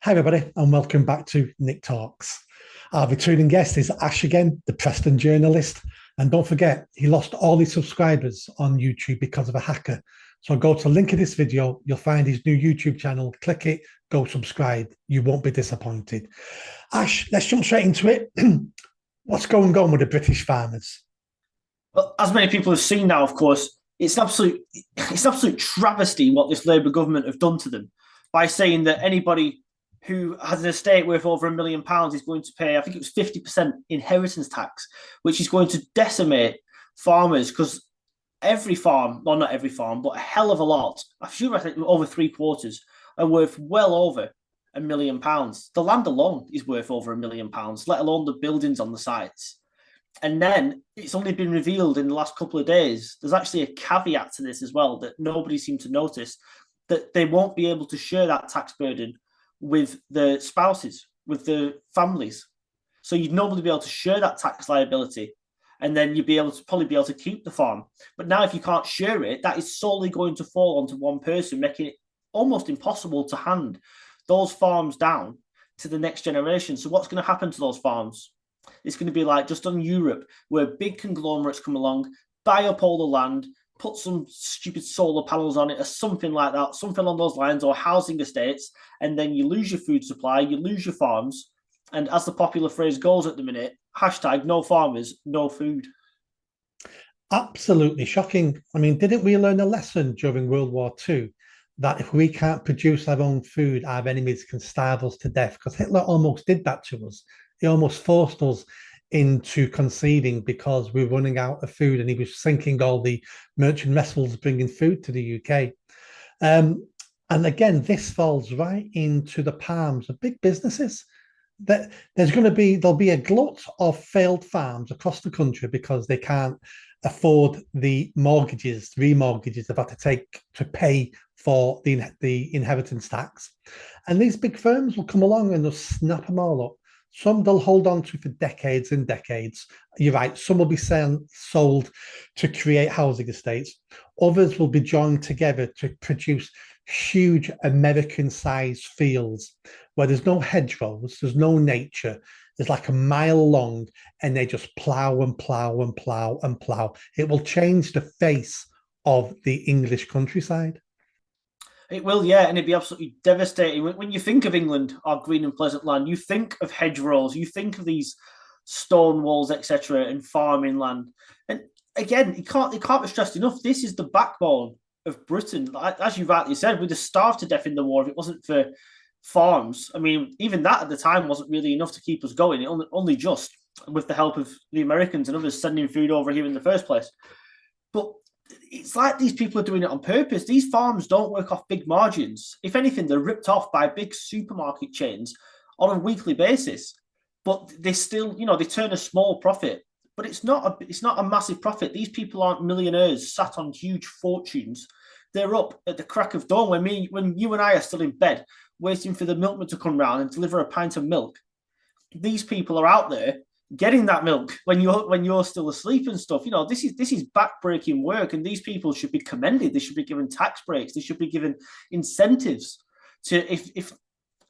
Hi, everybody, and welcome back to Nick Talks. Our returning guest is Ash again, the Preston journalist. And don't forget, he lost all his subscribers on YouTube because of a hacker. So go to the link of this video, you'll find his new YouTube channel. Click it, go subscribe. You won't be disappointed. Ash, let's jump straight into it. What's going on with the British farmers? Well, as many people have seen now, of course, it's an absolute travesty what this Labour government have done to them by saying that anybody who has an estate worth over £1 million is going to pay, I think it was 50% inheritance tax, which is going to decimate farmers because every farm, well, not every farm, but a hell of a lot, I think over three quarters, are worth well over £1 million. The land alone is worth over £1 million, let alone the buildings on the sites. And then it's only been revealed in the last couple of days. There's actually a caveat to this as well that nobody seemed to notice, that they won't be able to share that tax burden with the spouses, with the families. So you'd normally be able to share that tax liability, and then you'd probably be able to keep the farm. But now if you can't share it, that is solely going to fall onto one person, making it almost impossible to hand those farms down to the next generation. So what's going to happen to those farms? It's going to be like just on Europe, where big conglomerates come along, buy up all the land, put some stupid solar panels on it or something like that, something along those lines, or housing estates, and then you lose your food supply, you lose your farms. And as the popular phrase goes at the minute, hashtag no farmers, no food. Absolutely shocking. I mean, didn't we learn a lesson during World War II that if we can't produce our own food, our enemies can starve us to death? Because Hitler almost did that to us. He almost forced us into conceding because we're running out of food, and he was sinking all the merchant vessels bringing food to the UK. And again, this falls right into the palms of big businesses. That there'll be a glut of failed farms across the country because they can't afford the mortgages, remortgages they've had to take to pay for the inheritance tax. And these big firms will come along and they'll snap them all up. Some they'll hold on to for decades and decades. You're right. Some will be sold to create housing estates. Others will be joined together to produce huge American-sized fields where there's no hedgerows, there's no nature. There's like a mile long, and they just plough and plough and plough and plough. It will change the face of the English countryside. It will, yeah, and it'd be absolutely devastating. When you think of England, our green and pleasant land, you think of hedgerows, you think of these stone walls, etc., and farming land. And again, it can't be stressed enough. This is the backbone of Britain. As you rightly said, we'd have starved to death in the war if it wasn't for farms. I mean, even that at the time wasn't really enough to keep us going. It only just with the help of the Americans and others sending food over here in the first place. But it's like these people are doing it on purpose. These farms don't work off big margins. If anything, they're ripped off by big supermarket chains on a weekly basis. But they still, they turn a small profit. But it's not a massive profit. These people aren't millionaires sat on huge fortunes. They're up at the crack of dawn when you and I are still in bed, waiting for the milkman to come round and deliver a pint of milk. These people are out there getting that milk when you're still asleep and stuff. This is backbreaking work, and these people should be commended. They should be given tax breaks. They should be given incentives to, if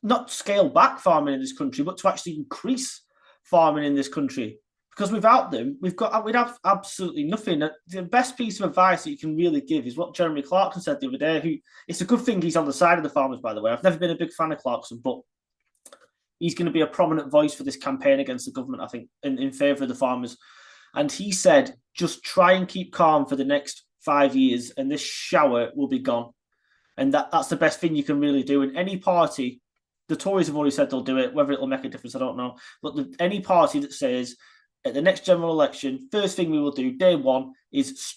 not scale back farming in this country, but to actually increase farming in this country. Because without them, we'd have absolutely nothing. The best piece of advice that you can really give is what Jeremy Clarkson said the other day. It's a good thing he's on the side of the farmers, by the way. I've never been a big fan of Clarkson, but he's going to be a prominent voice for this campaign against the government, I think, in favour of the farmers. And he said, just try and keep calm for the next 5 years, and this shower will be gone. And that's the best thing you can really do. And any party, the Tories have already said they'll do it. Whether it'll make a difference, I don't know. But any party that says at the next general election, first thing we will do, day one, is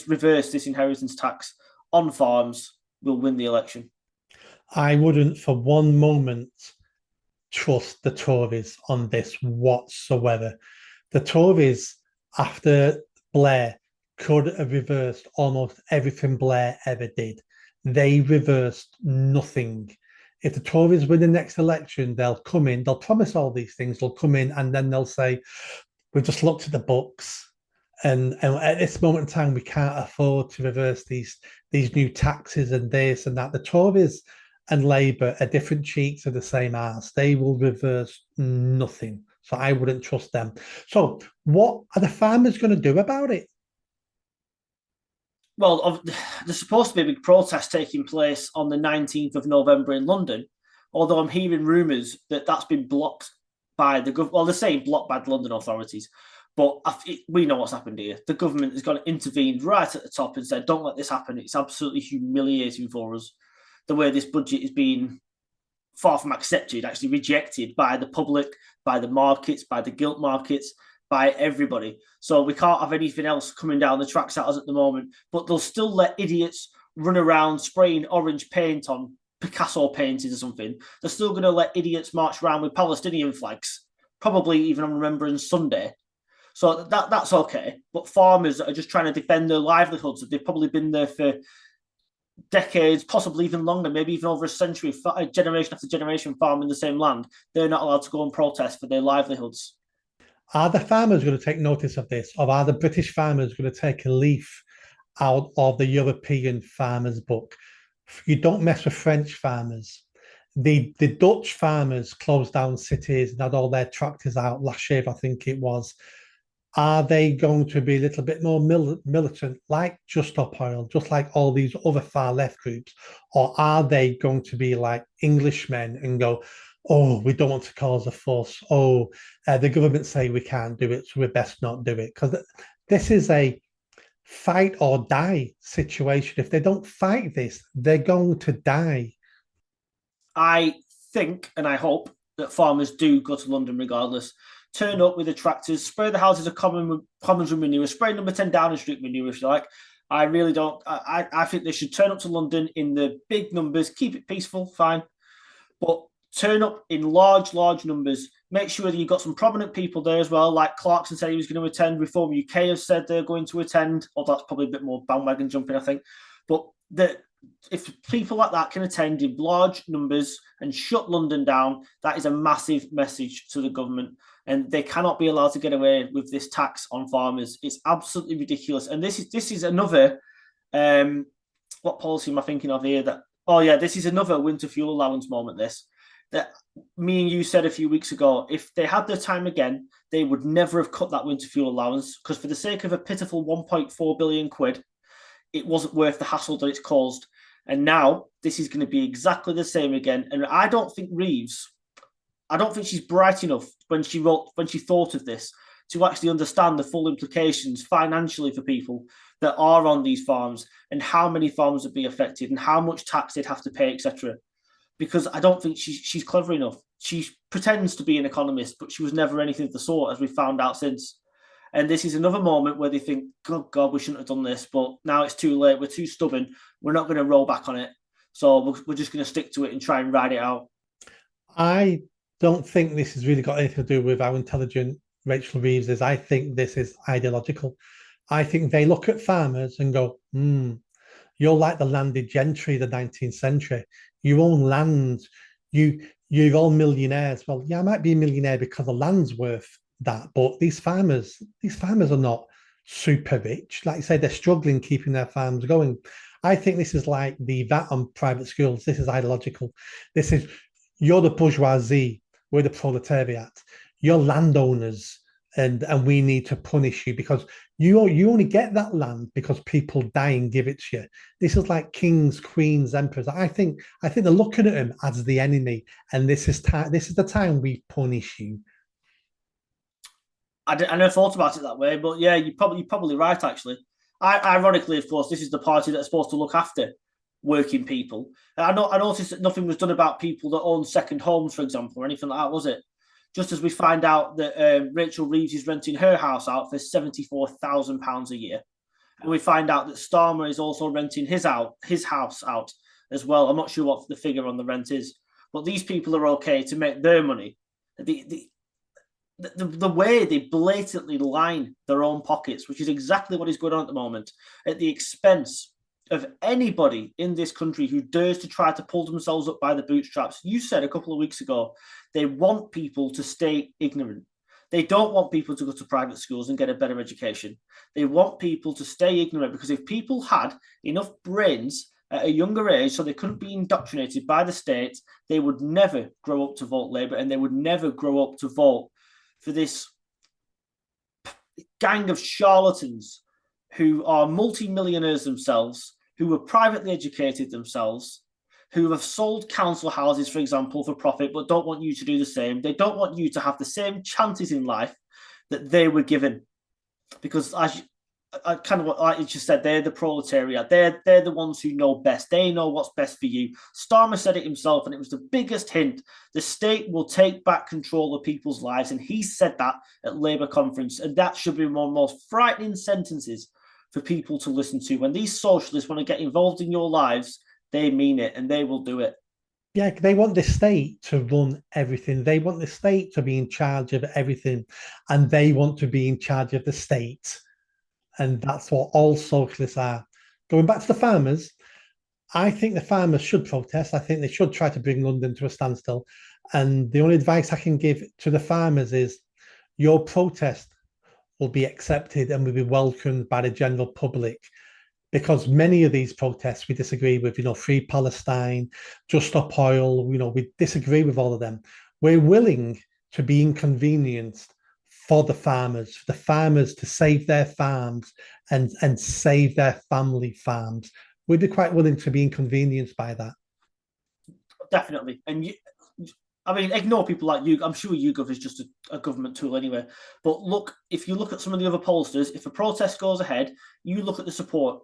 reverse this inheritance tax on farms, will win the election. I wouldn't for one moment trust the Tories on this whatsoever. The Tories, after Blair, could have reversed almost everything Blair ever did. They reversed nothing. If the Tories win the next election, they'll come in, they'll promise all these things, they'll come in, and then they'll say, we've just looked at the books, and at this moment in time, we can't afford to reverse these new taxes and this and that. The Tories and Labour are different cheeks of the same arse. They will reverse nothing. So I wouldn't trust them. So what are the farmers going to do about it? Well, there's supposed to be a big protest taking place on the 19th of November in London, although I'm hearing rumours that that's been blocked by the government. Well, they're saying blocked by the London authorities, but we know what's happened here. The government has gone intervened right at the top and said, don't let this happen. It's absolutely humiliating for us. The way this budget is being far from accepted, actually rejected by the public, by the markets, by the gilt markets, by everybody. So we can't have anything else coming down the tracks at us at the moment. But they'll still let idiots run around spraying orange paint on Picasso paintings or something. They're still going to let idiots march around with Palestinian flags, probably even on Remembrance Sunday. So that's okay. But farmers are just trying to defend their livelihoods. They've probably been there for decades, possibly even longer, maybe even over a century, generation after generation farming the same land. They're not allowed to go and protest for their livelihoods. Are the farmers going to take notice of this, or are the British farmers going to take a leaf out of the European farmers' book? You don't mess with French farmers. The Dutch farmers closed down cities and had all their tractors out last year, I think it was. Are they going to be a little bit more militant, like Just Stop Oil, just like all these other far left groups? Or are they going to be like Englishmen and go, oh, we don't want to cause a fuss. Oh, the government say we can't do it, so we best not do it. Because this is a fight or die situation. If they don't fight this, they're going to die. I think and I hope that farmers do go to London regardless. Turn up with the tractors, spray the houses of commons with manure, spray number 10 Downing Street manure if you like. I really don't. I think they should turn up to London in the big numbers, keep it peaceful, fine. But turn up in large numbers. Make sure that you've got some prominent people there as well. Like Clarkson said he was going to attend. Reform UK have said they're going to attend. Although that's probably a bit more bandwagon jumping, I think. But if people like that can attend in large numbers and shut London down, that is a massive message to the government. And they cannot be allowed to get away with this tax on farmers. It's absolutely ridiculous. And this is another what policy am I thinking of here? This is another winter fuel allowance moment. This that me and you said a few weeks ago, if they had their time again, they would never have cut that winter fuel allowance because for the sake of a pitiful 1.4 billion quid, it wasn't worth the hassle that it's caused. And now this is going to be exactly the same again. And I don't think she's bright enough when she thought of this to actually understand the full implications financially for people that are on these farms and how many farms would be affected and how much tax they'd have to pay, etc. Because I don't think she's clever enough. She pretends to be an economist, but she was never anything of the sort, as we found out since. And this is another moment where they think, oh God, we shouldn't have done this, but now it's too late. We're too stubborn. We're not going to roll back on it. So we're just going to stick to it and try and ride it out. I don't think this has really got anything to do with how intelligent Rachel Reeves is. I think this is ideological. I think they look at farmers and go, you're like the landed gentry of the 19th century. You own land. You're all millionaires. Well, yeah, I might be a millionaire because the land's worth that, but these farmers are not super rich. Like I say, they're struggling keeping their farms going. I think this is like the VAT on private schools. This is ideological. This is you're the bourgeoisie, we're the proletariat. You're landowners, and we need to punish you because you only get that land because people die and give it to you. This is like kings, queens, emperors. I think they're looking at them as the enemy, and this is the time we punish you. I never thought about it that way, but yeah, you're probably right. Actually, ironically, of course, this is the party that's supposed to look after working people. I noticed that nothing was done about people that own second homes, for example, or anything like that, was it? Just as we find out that Rachel Reeves is renting her house out for £74,000 a year, and we find out that Starmer is also renting his house out as well. I'm not sure what the figure on the rent is, but these people are okay to make their money. The way they blatantly line their own pockets, which is exactly what is going on at the moment, at the expense of anybody in this country who dares to try to pull themselves up by the bootstraps. You said a couple of weeks ago, they want people to stay ignorant. They don't want people to go to private schools and get a better education. They want people to stay ignorant because if people had enough brains at a younger age so they couldn't be indoctrinated by the state, they would never grow up to vote Labour, and they would never grow up to vote for this gang of charlatans who are multi-millionaires themselves, who were privately educated themselves, who have sold council houses, for example, for profit, but don't want you to do the same. They don't want you to have the same chances in life that they were given. Because as I kind of like you just said, they're the proletariat. They're the ones who know best. They know what's best for you. Starmer said it himself, and it was the biggest hint. The state will take back control of people's lives, and he said that at Labour conference, and that should be one of the most frightening sentences for people to listen to. When these socialists want to get involved in your lives, they mean it, and they will do it. Yeah, they want the state to run everything. They want the state to be in charge of everything, and they want to be in charge of the state. And that's what all socialists are. Going back to the farmers, I think the farmers should protest. I think they should try to bring London to a standstill. And the only advice I can give to the farmers is your protest will be accepted and will be welcomed by the general public, because many of these protests we disagree with, Free Palestine, Just Stop Oil, we disagree with all of them. We're willing to be inconvenienced for the farmers to save their farms and save their family farms. We'd be quite willing to be inconvenienced by that. Definitely. And ignore people like you. I'm sure YouGov is just a government tool anyway. But look, if you look at some of the other pollsters, if a protest goes ahead, you look at the support.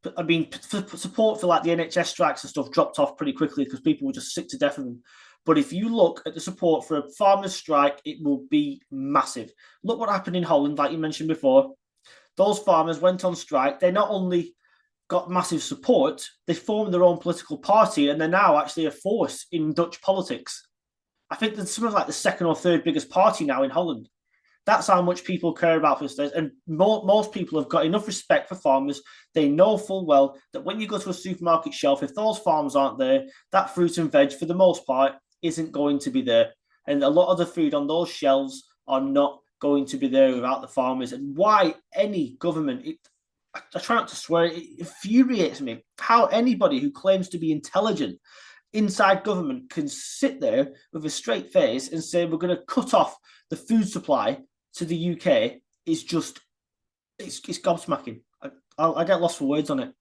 Support for like the NHS strikes and stuff dropped off pretty quickly because people were just sick to death of them. But if you look at the support for a farmers' strike, it will be massive. Look what happened in Holland, like you mentioned before. Those farmers went on strike. They not only got massive support, they formed their own political party, and they're now actually a force in Dutch politics. I think there's something like the second or third biggest party now in Holland. That's how much people care about this. And most people have got enough respect for farmers. They know full well that when you go to a supermarket shelf, if those farms aren't there, that fruit and veg, for the most part, isn't going to be there. And a lot of the food on those shelves are not going to be there without the farmers. And why any government, I try not to swear, it infuriates me how anybody who claims to be intelligent inside government can sit there with a straight face and say we're going to cut off the food supply to the UK. Is just, it's gobsmacking. I get lost for words on it.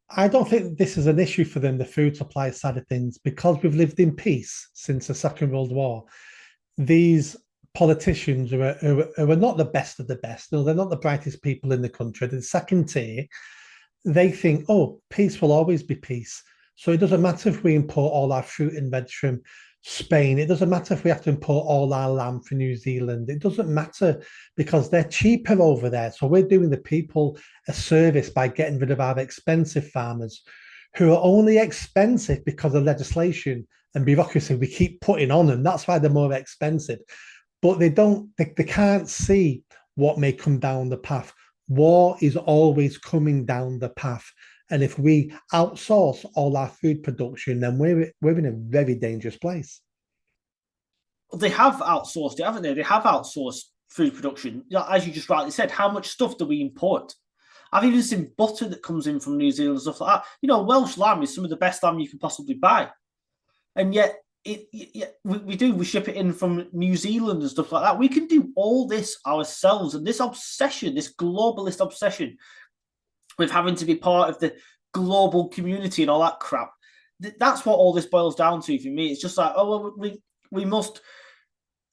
I don't think this is an issue for them, the food supply side of things, because we've lived in peace since the Second World War. These politicians who are not the best of the best, they're not the brightest people in the country, they're second tier. They think, oh, peace will always be peace. So it doesn't matter if we import all our fruit and veg from Spain. It doesn't matter if we have to import all our lamb from New Zealand. It doesn't matter because they're cheaper over there. So we're doing the people a service by getting rid of our expensive farmers, who are only expensive because of legislation and bureaucracy we keep putting on them. That's why they're more expensive. But they can't see what may come down the path. War is always coming down the path. And if we outsource all our food production, then we're in a very dangerous place. They have outsourced it, haven't they? They have outsourced food production. As you just rightly said, how much stuff do we import? I've even seen butter that comes in from New Zealand and stuff like that. Welsh lamb is some of the best lamb you can possibly buy. And yet we ship it in from New Zealand and stuff like that. We can do all this ourselves. And this obsession, this globalist obsession with having to be part of the global community and all that crap. That's what all this boils down to for me. It's just like, oh, well, we must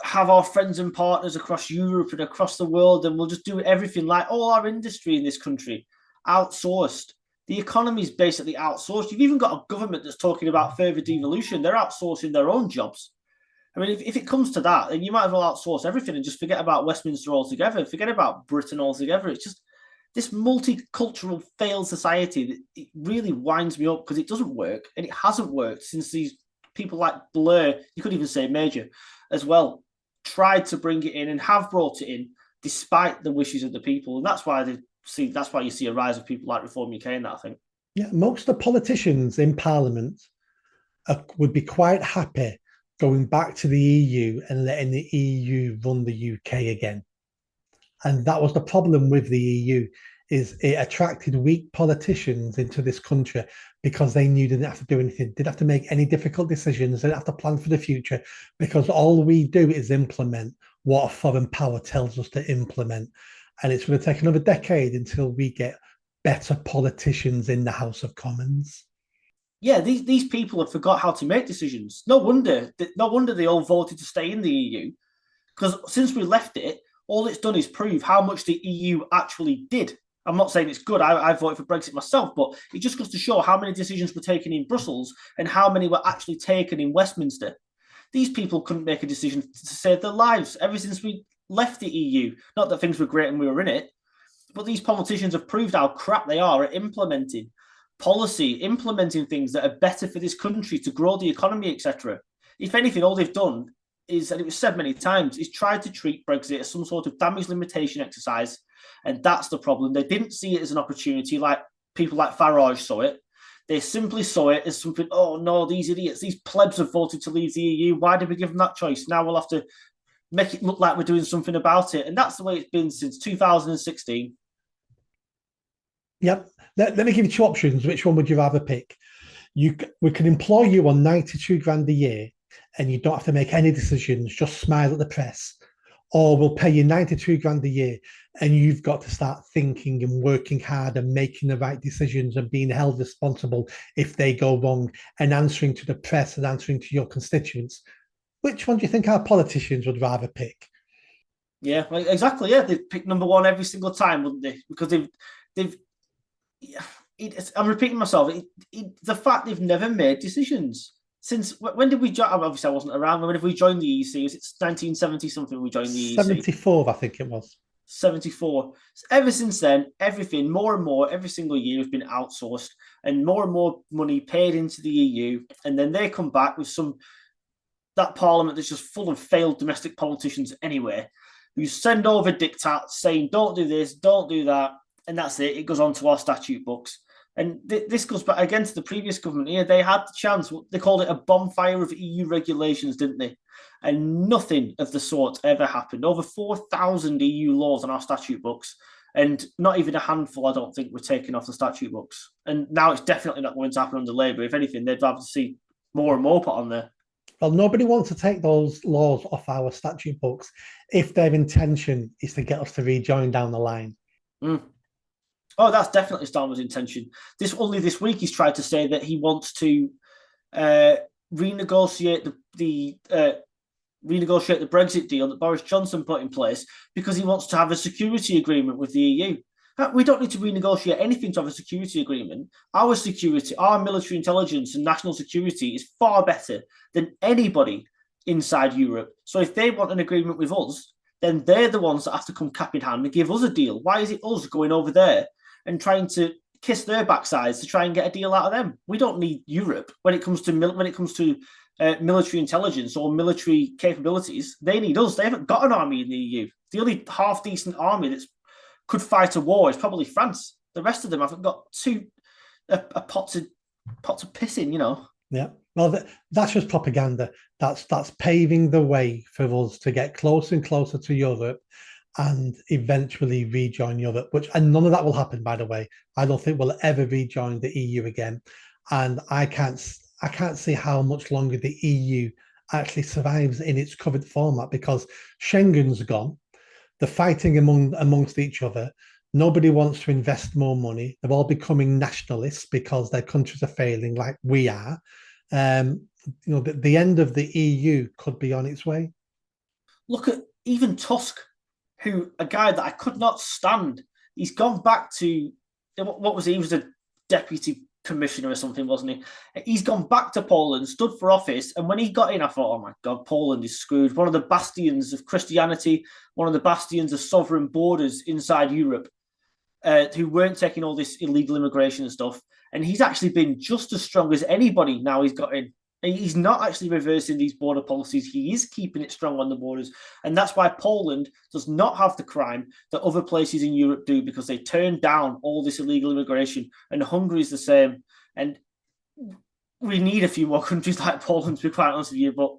have our friends and partners across Europe and across the world, and we'll just do everything like all our industry in this country, outsourced. The economy is basically outsourced. You've even got a government that's talking about further devolution. They're outsourcing their own jobs. I mean, if it comes to that, then you might as well outsource everything and just forget about Westminster altogether, forget about Britain altogether. It's just this multicultural failed society that it really winds me up because it doesn't work, and it hasn't worked since these people like Blair, you could even say Major as well, tried to bring it in and have brought it in despite the wishes of the people. And that's why you see a rise of people like Reform UK in that, I think. Yeah, most of the politicians in Parliament would be quite happy going back to the EU and letting the EU run the UK again. And that was the problem with the EU, is it attracted weak politicians into this country because they knew they didn't have to do anything, didn't have to make any difficult decisions, they didn't have to plan for the future, because all we do is implement what a foreign power tells us to implement. And it's going to take another decade until we get better politicians in the House of Commons. Yeah, these people have forgot how to make decisions. No wonder they all voted to stay in the EU, because since we left it, all it's done is prove how much the EU actually did. I'm not saying it's good. I voted for Brexit myself, but it just goes to show how many decisions were taken in Brussels and how many were actually taken in Westminster. These people couldn't make a decision to save their lives ever since we left the EU. Not that things were great and we were in it, but these politicians have proved how crap they are at implementing policy, implementing things that are better for this country to grow the economy, etc. If anything, all they've done is, and it was said many times, is tried to treat Brexit as some sort of damage limitation exercise. And that's the problem. They didn't see it as an opportunity like people like Farage saw it. They simply saw it as something, oh no, these idiots, these plebs have voted to leave the EU. Why did we give them that choice? Now we'll have to make it look like we're doing something about it. And that's the way it's been since 2016. Yep. Let me give you two options. Which one would you rather pick? We can employ you on 92 grand a year and you don't have to make any decisions, just smile at the press. Or we'll pay you 92 grand a year and you've got to start thinking and working hard and making the right decisions and being held responsible if they go wrong, and answering to the press and answering to your constituents. Which one do you think our politicians would rather pick? Yeah, exactly. Yeah, they'd pick number one every single time, wouldn't they? Because they've I'm repeating myself. The fact they've never made decisions since, when did we join? Obviously, I wasn't around. When did we join the EEC? Was it 1970 something? We joined the EEC. 74, I think it was. 74. So ever since then, everything more and more every single year has been outsourced, and more money paid into the EU, and then they come back with that parliament that's just full of failed domestic politicians anyway, who send over diktats saying don't do this, don't do that, and that's it. It goes on to our statute books. And this goes back again to the previous government here. They had the chance. They called it a bonfire of EU regulations, didn't they? And nothing of the sort ever happened. Over 4,000 EU laws on our statute books, and not even a handful, I don't think, were taken off the statute books. And now it's definitely not going to happen under Labour. If anything, they'd rather see more and more put on there. Well, nobody wants to take those laws off our statute books if their intention is to get us to rejoin down the line. Mm. Oh, that's definitely Starmer's intention. Only this week he's tried to say that he wants to renegotiate the Brexit deal that Boris Johnson put in place, because he wants to have a security agreement with the EU. We don't need to renegotiate anything to have a security agreement. Our security, our military intelligence and national security is far better than anybody inside Europe. So if they want an agreement with us, then they're the ones that have to come cap in hand and give us a deal. Why is it us going over there and trying to kiss their backsides to try and get a deal out of them? We don't need Europe when it comes to military intelligence or military capabilities. They need us. They haven't got an army in the EU. The only half-decent army that could fight a war is probably France. The rest of them haven't got a pot to piss in, you know. Yeah. Well, that's just propaganda. That's paving the way for us to get closer and closer to Europe and eventually rejoin Europe, and none of that will happen, by the way. I don't think we'll ever rejoin the EU again. And I can't see how much longer the EU actually survives in its current format, because Schengen's gone. They're fighting amongst each other. Nobody wants to invest more money. They're all becoming nationalists because their countries are failing, like we are. The end of the EU could be on its way. Look at even Tusk, a guy that I could not stand. He's gone back to, what was he? He was a deputy commissioner or something, wasn't he? He's gone back to Poland, stood for office, and when he got in, I thought, oh my God, Poland is screwed. One of the bastions of Christianity, one of the bastions of sovereign borders inside Europe, who weren't taking all this illegal immigration and stuff. And he's actually been just as strong as anybody now he's got in. He's not actually reversing these border policies. He is keeping it strong on the borders. And that's why Poland does not have the crime that other places in Europe do, because they turn down all this illegal immigration. And Hungary is the same. And we need a few more countries like Poland, to be quite honest with you. But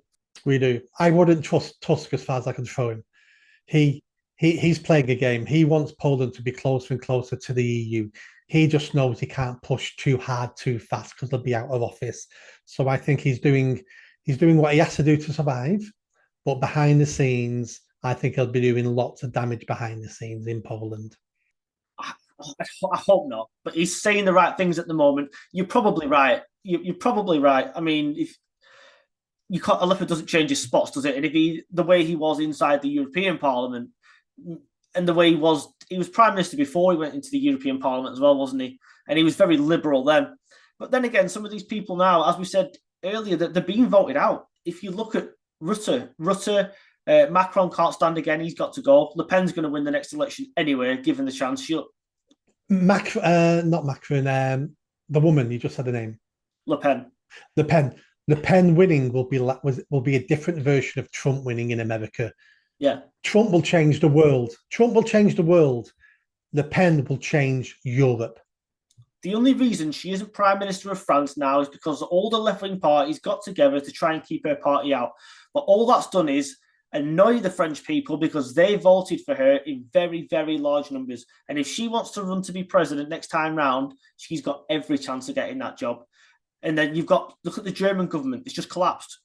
we do. I wouldn't trust Tusk as far as I can throw him. He he's playing a game. He wants Poland to be closer and closer to the EU. He just knows he can't push too hard too fast because they'll be out of office. So I think he's doing what he has to do to survive, but behind the scenes, I think he'll be doing lots of damage behind the scenes in Poland. I hope not, but he's saying the right things at the moment. You're probably right. You're probably right. I mean, if you can't, a leopard doesn't change his spots, does it? And if the way he was inside the European Parliament, and the way he was prime minister before he went into the European Parliament as well, wasn't he? And he was very liberal then. But then again, some of these people now, as we said earlier, that they're being voted out. If you look at Rutte, Macron can't stand again. He's got to go. Le Pen's going to win the next election anyway, given the chance. Not Macron. The woman you just said the name. Le Pen. Le Pen. Le Pen winning will be a different version of Trump winning in America. Yeah. Trump will change the world. Trump will change the world. Le Pen will change Europe. The only reason she isn't Prime Minister of France now is because all the left-wing parties got together to try and keep her party out. But all that's done is annoy the French people because they voted for her in very, very large numbers. And if she wants to run to be president next time round, she's got every chance of getting that job. And then look at the German government. It's just collapsed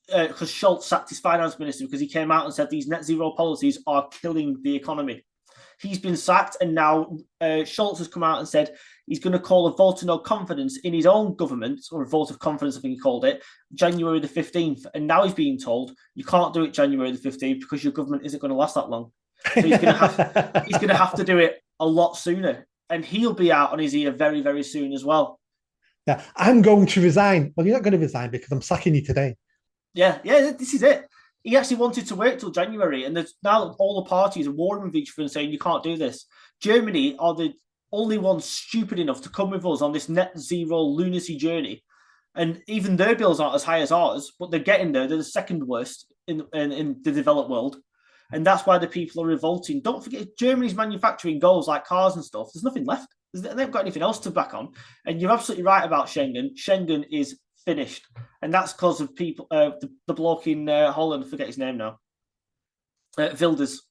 because Scholz sacked his finance minister because he came out and said these net zero policies are killing the economy. He's been sacked, and now Scholz has come out and said he's going to call a vote of no confidence in his own government, or a vote of confidence, I think he called it, January the 15th. And now he's being told you can't do it January the 15th because your government isn't going to last that long. So he's going to have to do it a lot sooner, and he'll be out on his ear very, very soon as well. Yeah, I'm going to resign. Well, you're not going to resign because I'm sacking you today. Yeah, this is it. He actually wanted to wait till January, and there's now all the parties are warring with each other and saying you can't do this. Germany are the only ones stupid enough to come with us on this net zero lunacy journey, and even their bills aren't as high as ours, but they're getting there. They're the second worst in the developed world, and that's why the people are revolting. Don't forget, Germany's manufacturing goals like cars and stuff. There's nothing left. They haven't got anything else to back on. And you're absolutely right about Schengen. Schengen is finished, and that's because of people. The bloke in Holland, I forget his name now. Wilders.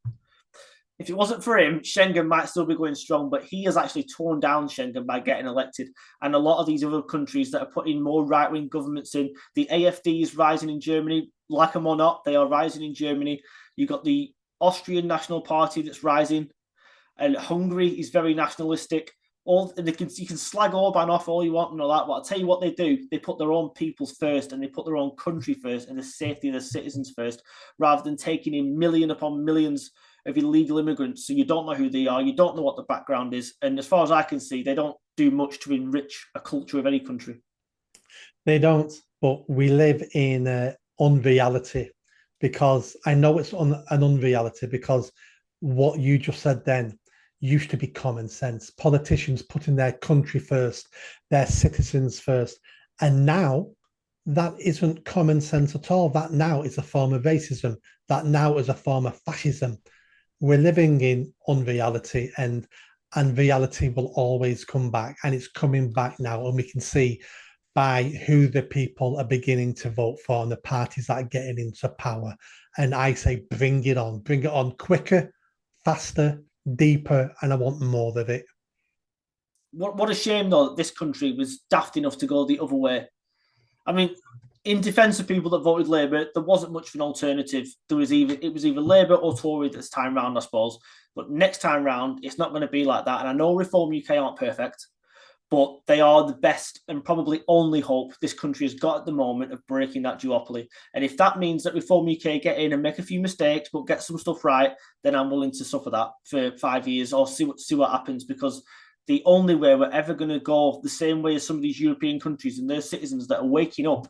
If it wasn't for him, Schengen might still be going strong, but he has actually torn down Schengen by getting elected. And a lot of these other countries that are putting more right-wing governments in, the AfD is rising in Germany. Like them or not, they are rising in Germany. You've got the Austrian National Party that's rising, and Hungary is very nationalistic. You can slag Orban off all you want and all that, but I'll tell you what they do. They put their own people first, and they put their own country first, and the safety of the citizens first, rather than taking in million upon millions of illegal immigrants. So you don't know who they are, you don't know what the background is, and as far as I can see, they don't do much to enrich a culture of any country. They don't, but we live in an unreality, because I know it's an unreality, because what you just said then used to be common sense. Politicians putting their country first, their citizens first. And now that isn't common sense at all. That now is a form of racism. That now is a form of fascism. We're living in unreality, and reality will always come back. And it's coming back now. And we can see by who the people are beginning to vote for and the parties that are getting into power. And I say, bring it on quicker, faster, deeper, and I want more of it. What a shame, though, that this country was daft enough to go the other way. I mean, in defence of people that voted Labour, there wasn't much of an alternative. It was either Labour or Tory this time round, I suppose. But next time round, it's not going to be like that. And I know Reform UK aren't perfect, but they are the best and probably only hope this country has got at the moment of breaking that duopoly. And if that means that Reform UK get in and make a few mistakes but get some stuff right, then I'm willing to suffer that for 5 years or see what happens, because the only way we're ever going to go the same way as some of these European countries and their citizens that are waking up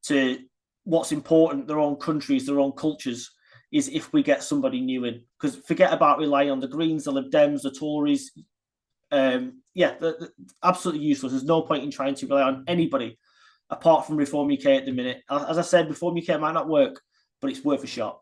to what's important, their own countries, their own cultures, is if we get somebody new in. Because forget about relying on the Greens, the Lib Dems, the Tories. They're absolutely useless. There's no point in trying to rely on anybody apart from Reform UK at the minute. As I said, Reform UK might not work, but it's worth a shot.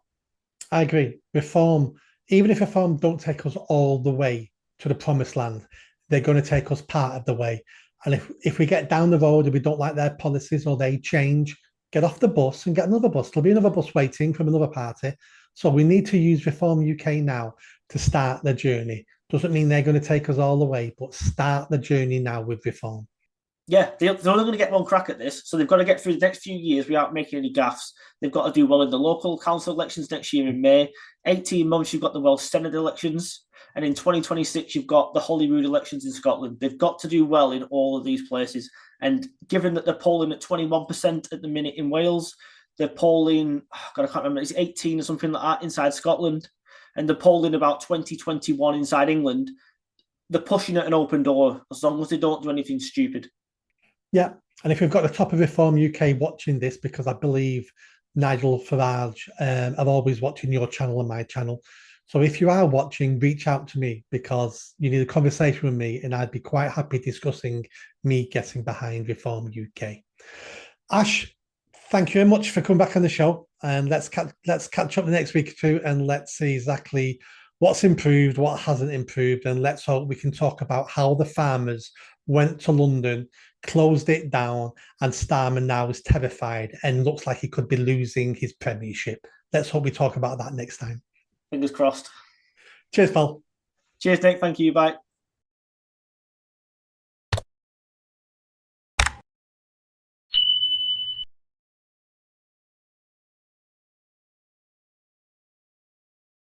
I agree. Reform, even if Reform don't take us all the way to the promised land, they're going to take us part of the way. And if we get down the road and we don't like their policies or they change, get off the bus and get another bus. There'll be another bus waiting from another party. So we need to use Reform UK now to start the journey. Doesn't mean they're going to take us all the way, but start the journey now with Reform. Yeah, they're only going to get one crack at this, so they've got to get through the next few years without making any gaffes. They've got to do well in the local council elections next year in May. 18 months, you've got the Welsh Senate elections, and in 2026, you've got the Holyrood elections in Scotland. They've got to do well in all of these places. And given that they're polling at 21% at the minute in Wales, they're polling, God, I can't remember, it's 18 or something like that inside Scotland, and they're polling about 2021 inside England. They're pushing at an open door as long as they don't do anything stupid. Yeah. And if we've got the top of Reform UK watching this, because I believe Nigel Farage are always watching your channel and my channel. So if you are watching, reach out to me because you need a conversation with me and I'd be quite happy discussing me getting behind Reform UK. Ash, thank you very much for coming back on the show. And let's catch up the next week or two and let's see exactly what's improved, what hasn't improved, and let's hope we can talk about how the farmers went to London, closed it down, and Starmer now is terrified and looks like he could be losing his premiership. Let's hope we talk about that next time. Fingers crossed. Cheers, pal. Cheers, Nick. Thank you. Bye.